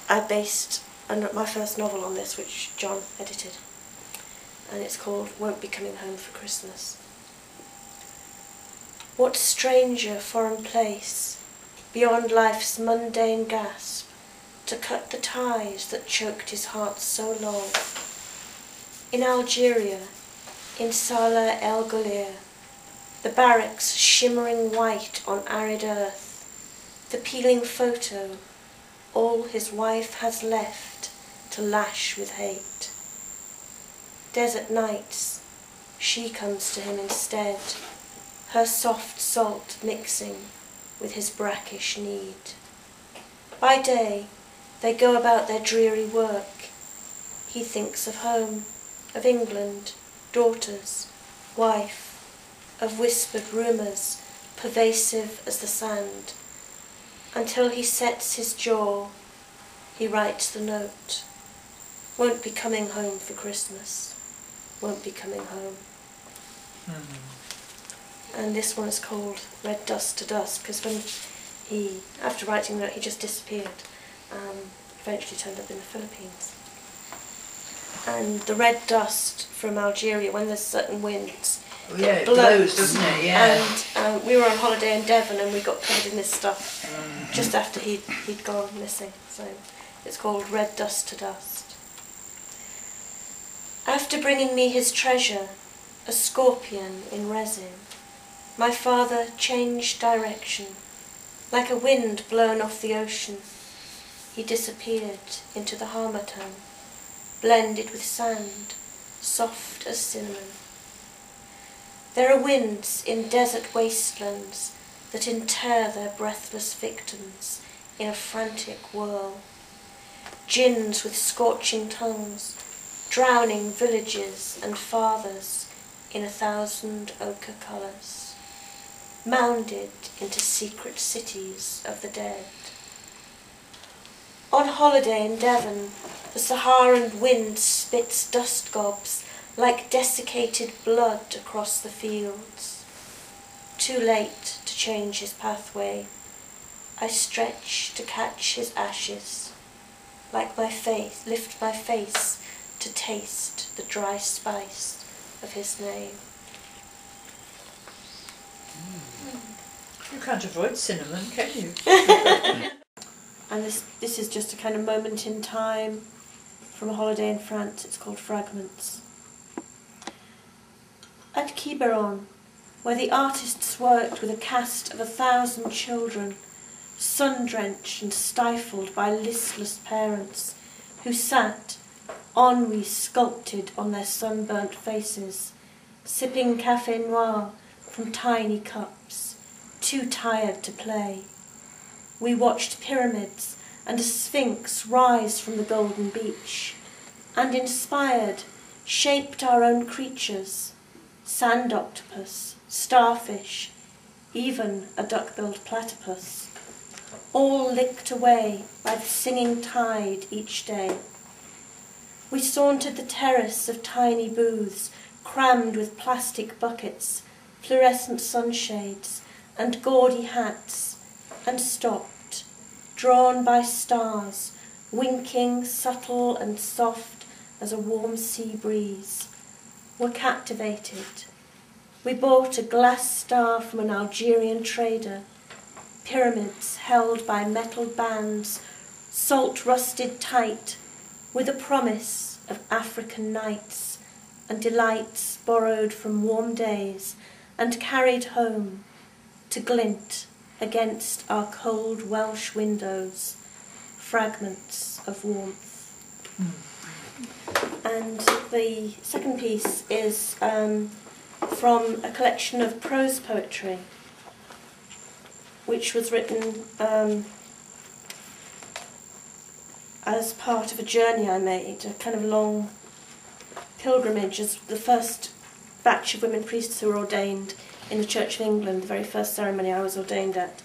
I based my first novel on this, which John edited, and it's called Won't Be Coming Home for Christmas. What stranger foreign place, beyond life's mundane gasp, to cut the ties that choked his heart so long? In Algeria, in Salah El Gholir, the barracks shimmering white on arid earth, the peeling photo, all his wife has left to lash with hate. Desert nights, she comes to him instead, her soft salt mixing with his brackish need. By day, they go about their dreary work. He thinks of home, of England, daughters, wife, of whispered rumours, pervasive as the sand. Until he sets his jaw, he writes the note. Won't be coming home for Christmas. Won't be coming home. And this one is called Red Dust to Dust, because when he, after writing the note, he just disappeared. Eventually turned up in the Philippines. And the red dust from Algeria, when there's certain winds, it blows, doesn't it? Yeah. And we were on holiday in Devon, and we got covered in this stuff just after he'd gone missing. So it's called Red Dust to Dust. After bringing me his treasure, a scorpion in resin, my father changed direction. Like a wind blown off the ocean, he disappeared into the harmattan, blended with sand, soft as cinnamon. There are winds in desert wastelands that inter their breathless victims in a frantic whirl. Jinns with scorching tongues, drowning villages and fathers in 1,000 ochre colours, mounded into secret cities of the dead. On holiday in Devon, the Saharan wind spits dust gobs like desiccated blood across the fields. Too late to change his pathway, I stretch to catch his ashes, like my face, lift my face to taste the dry spice of his name. You can't avoid cinnamon, can you? And this is just a kind of moment in time from a holiday in France. It's called Fragments. At Quiberon, where the artists worked with a cast of 1,000 children, sun-drenched and stifled by listless parents, who sat, ennui sculpted on their sunburnt faces, sipping café noir from tiny cups, too tired to play. We watched pyramids and a sphinx rise from the golden beach, and inspired, shaped our own creatures, sand octopus, starfish, even a duck-billed platypus, all licked away by the singing tide each day. We sauntered the terrace of tiny booths, crammed with plastic buckets, fluorescent sunshades, and gaudy hats, and stopped, drawn by stars, winking subtle and soft as a warm sea breeze. Were captivated. We bought a glass star from an Algerian trader, pyramids held by metal bands, salt rusted tight, with a promise of African nights and delights borrowed from warm days and carried home to glint against our cold Welsh windows, fragments of warmth. And the second piece is from a collection of prose poetry, which was written as part of a journey I made, a kind of long pilgrimage as the first batch of women priests who were ordained in the Church of England, the very first ceremony I was ordained at.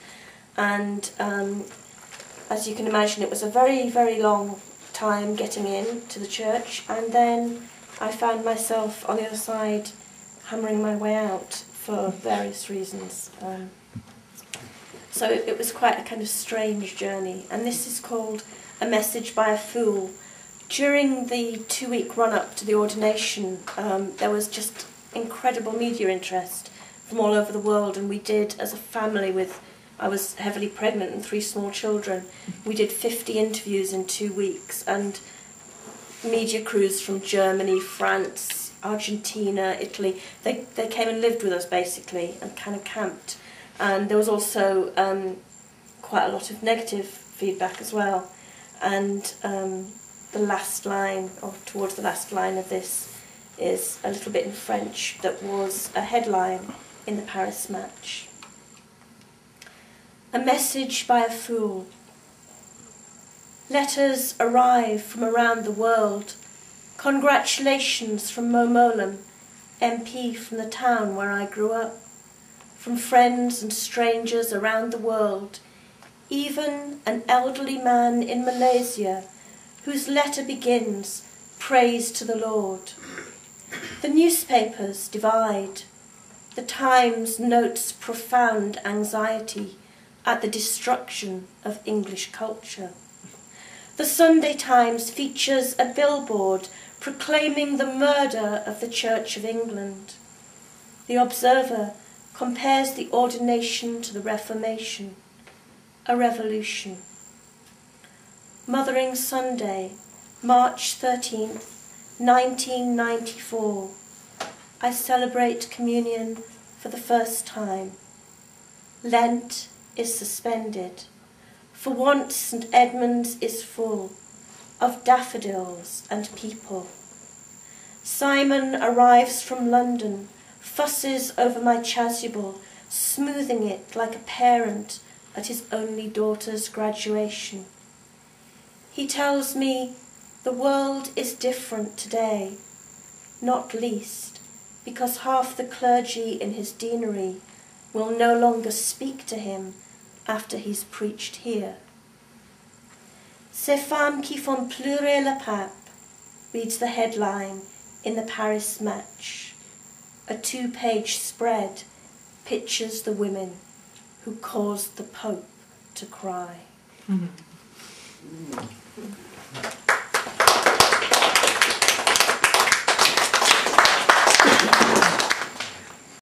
And as you can imagine, it was a very, very long time getting in to the church, and then I found myself on the other side hammering my way out for various reasons. So it was quite a kind of strange journey, and this is called A Message by a Fool. During the 2-week run-up to the ordination, there was just incredible media interest from all over the world, and we did, as a family I was heavily pregnant and 3 small children, we did 50 interviews in 2 weeks, and media crews from Germany, France, Argentina, Italy, they came and lived with us basically and kind of camped. And there was also quite a lot of negative feedback as well. And the last line, or towards the last line of this, is a little bit in French that was a headline in the Paris Match. A Message by a Fool. Letters arrive from around the world. Congratulations from Momolam, MP from the town where I grew up. From friends and strangers around the world, even an elderly man in Malaysia whose letter begins, "Praise to the Lord." The newspapers divide. The Times notes profound anxiety at the destruction of English culture. The Sunday Times features a billboard proclaiming the murder of the Church of England. The Observer compares the ordination to the Reformation, a revolution. Mothering Sunday, March 13th, 1994. I celebrate communion for the first time. Lent is suspended. For once St. Edmund's is full of daffodils and people. Simon arrives from London, fusses over my chasuble, smoothing it like a parent at his only daughter's graduation. He tells me the world is different today, not least because half the clergy in his deanery will no longer speak to him after he's preached here. Ces femmes qui font pleurer le pape, reads the headline in the Paris Match. A 2-page spread pictures the women who caused the Pope to cry.